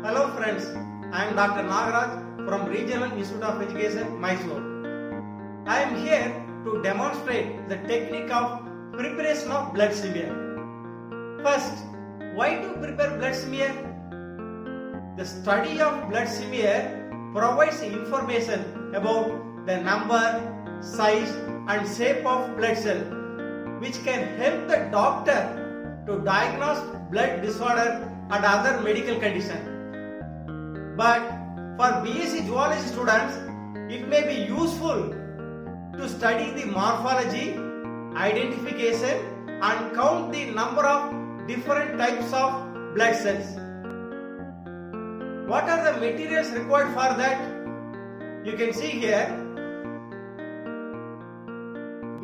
Hello friends, I am Dr. Nagaraj from Regional Institute of Education, Mysore. I am here to demonstrate the technique of preparation of blood smear. First, why to prepare blood smear? The study of blood smear provides information about the number, size and shape of blood cell, which can help the doctor to diagnose blood disorder and other medical conditions. But for BSc Zoology students, it may be useful to study the morphology, identification and count the number of different types of blood cells. What are the materials required for that? You can see here,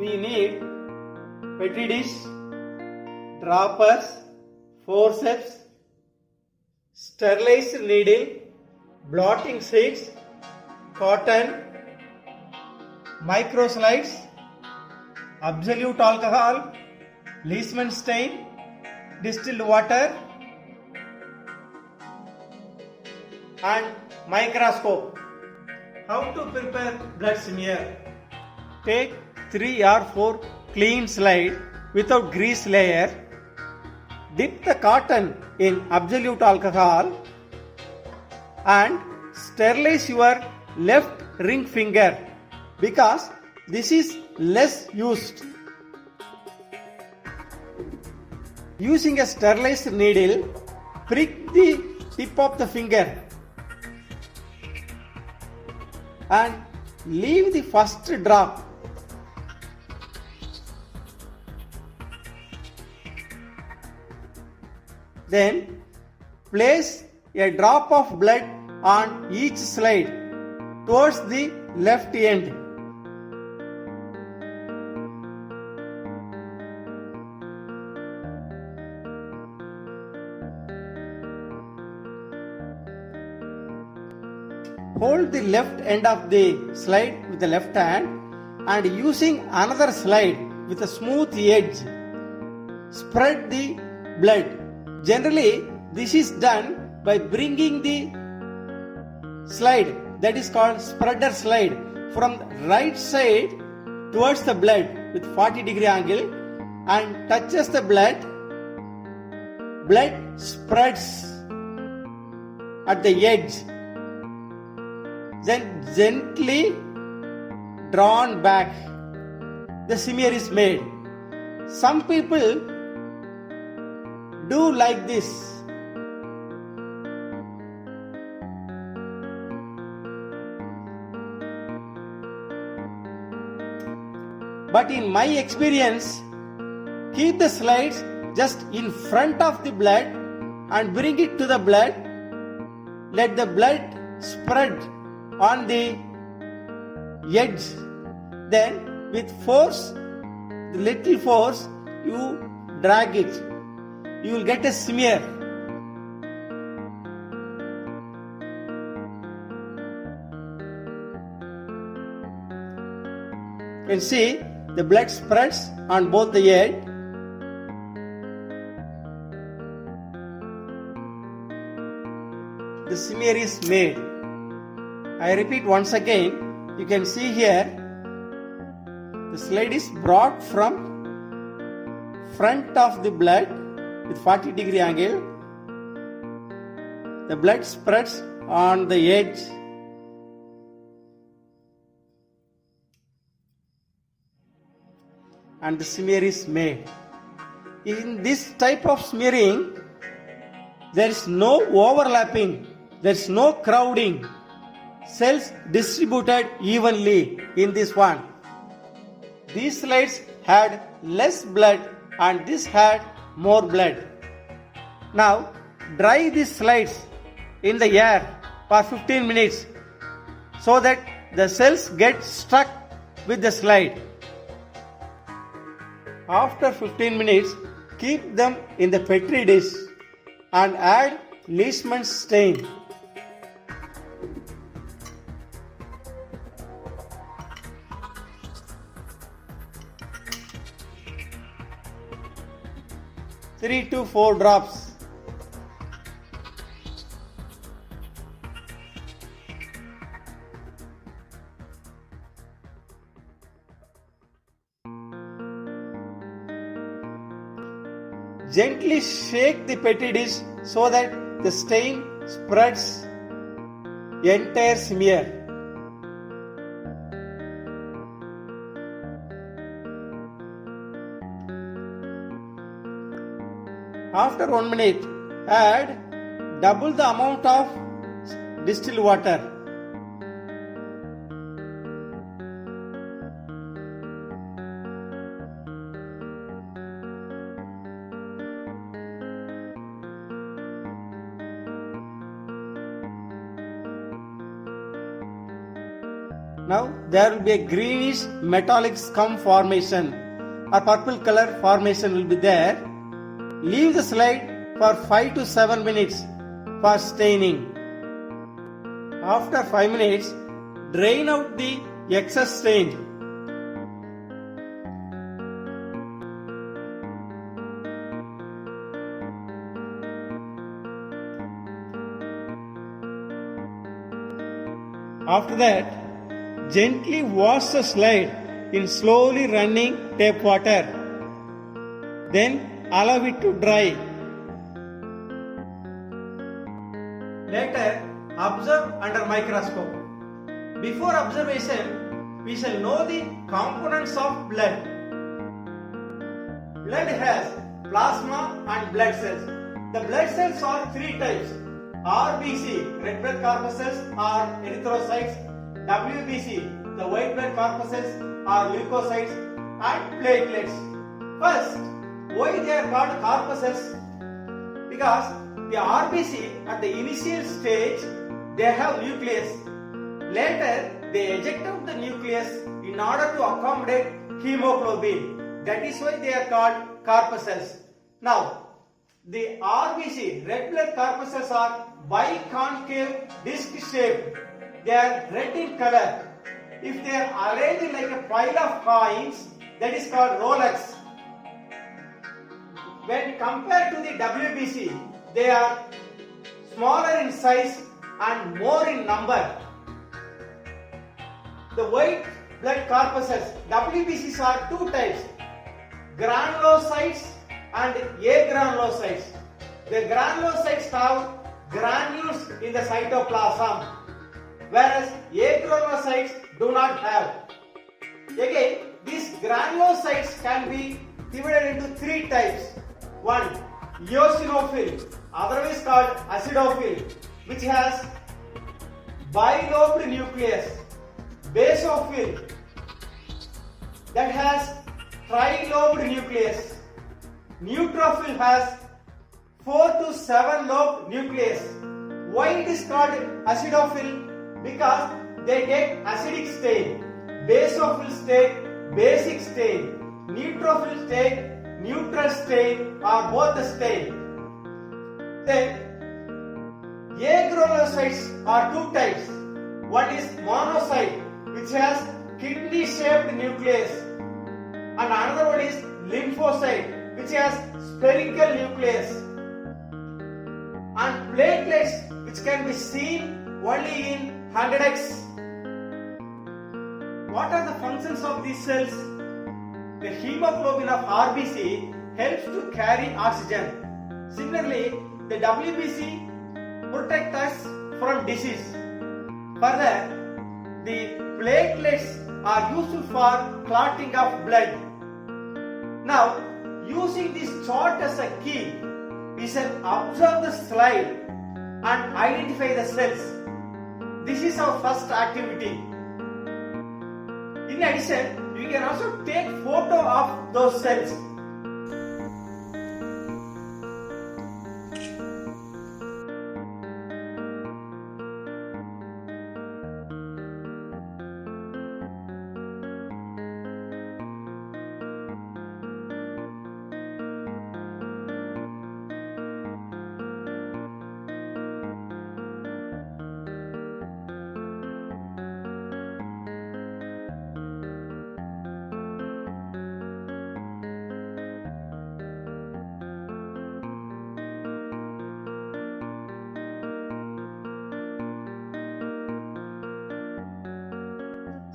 we need petri dish, droppers, forceps, sterilized needle, blotting sheets, cotton, microslides, absolute alcohol, Leishman stain, distilled water and microscope. How to prepare blood smear? Take 3 or 4 clean slide without grease layer. Dip the cotton in absolute alcohol and sterilize your left ring finger because this is less used. Using a sterilized needle, prick the tip of the finger and leave the first drop. Then place a drop of blood on each slide towards the left end. Hold the left end of the slide with the left hand and using another slide with a smooth edge, spread the blood. Generally, this is done by bringing the slide, that is called spreader slide, from the right side towards the blood with 40-degree angle and touches the blood. Blood spreads at the edge, then gently drawn back. The smear is made. Some people do like this. But in my experience, keep the slides just in front of the blood and bring it to the blood. Let the blood spread on the edge. Then with force, little force, you drag it. You will get a smear. You can see the blood spreads on both the edge. The smear is made. I repeat once again, you can see here the slide is brought from front of the blood with 40-degree angle. The blood spreads on the edge. And the smear is made. In this type of smearing, there is no overlapping, there is no crowding. Cells distributed evenly in this one. These slides had less blood and this had more blood. Now dry these slides in the air for 15 minutes so that the cells get stuck with the slide. After 15 minutes, keep them in the petri dish and add Leishman stain. Three to 4 drops. Gently shake the petri dish so that the stain spreads entire smear. After 1 minute, add double the amount of distilled water. Now there will be a greenish metallic scum formation or purple color formation will be there. Leave the slide for 5 to 7 minutes for staining. After 5 minutes, drain out the excess stain. After that, gently wash the slide in slowly running tap water. Then allow it to dry. Later, observe under microscope. Before observation, we shall know the components of blood. Blood has plasma and blood cells. The blood cells are three types: RBC, red blood corpuscles or erythrocytes; WBC, the white blood corpuscles or leukocytes; and platelets. First, why they are called corpuscles? Because the RBC at the initial stage they have nucleus. Later they eject out the nucleus in order to accommodate hemoglobin. That is why they are called corpuscles. Now the RBC, red blood corpuscles, are biconcave disc shaped. They are red in color. If they are arranged like a pile of coins, that is called Rolex. When compared to the WBC, they are smaller in size and more in number. The white blood corpuscles, WBCs, are two types: granulocytes and agranulocytes. The granulocytes have granules in the cytoplasm, whereas agranulocytes do not have. Again, these granulocytes can be divided into three types. One, eosinophil, otherwise called acidophil, which has bilobed nucleus. Basophil, that has trilobed nucleus. Neutrophil has 4 to 7 lobed nucleus. Why it is called acidophil? Because they take acidic stain. Basophils take basic stain. Neutrophils take neutral stain or both the stain. Then agranulocytes are two types. One is monocyte, which has kidney shaped nucleus, and another one is lymphocyte, which has spherical nucleus. And platelets, which can be seen only in 100x. What are the functions of these cells? The hemoglobin of RBC helps to carry oxygen. Similarly, the WBC protects us from disease. Further, the platelets are useful for clotting of blood. Now, using this chart as a key, we shall observe the slide and identify the cells. This is our first activity. In addition, we can also take photo of those cells.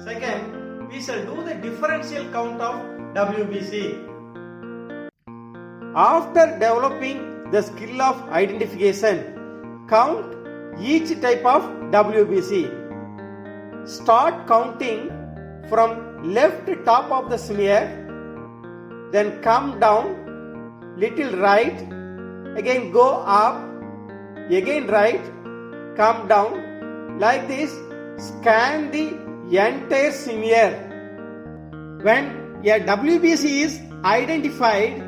Second, we shall do the differential count of WBC. After developing the skill of identification, count each type of WBC. Start counting from left top of the smear, then come down, little right, again go up, again right, come down, like this. Scan the entire smear. When a WBC is identified,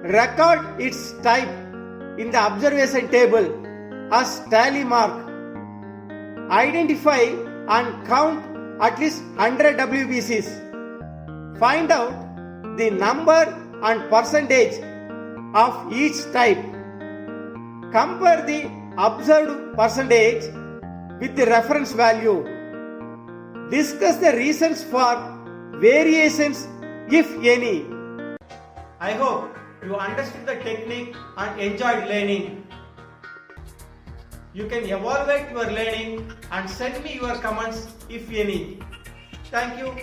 record its type in the observation table as tally mark. Identify and count at least 100 WBCs. Find out the number and percentage of each type. Compare the observed percentage with the reference value. Discuss the reasons for variations, if any. I hope you understood the technique and enjoyed learning. You can evaluate your learning and send me your comments if any. Thank you.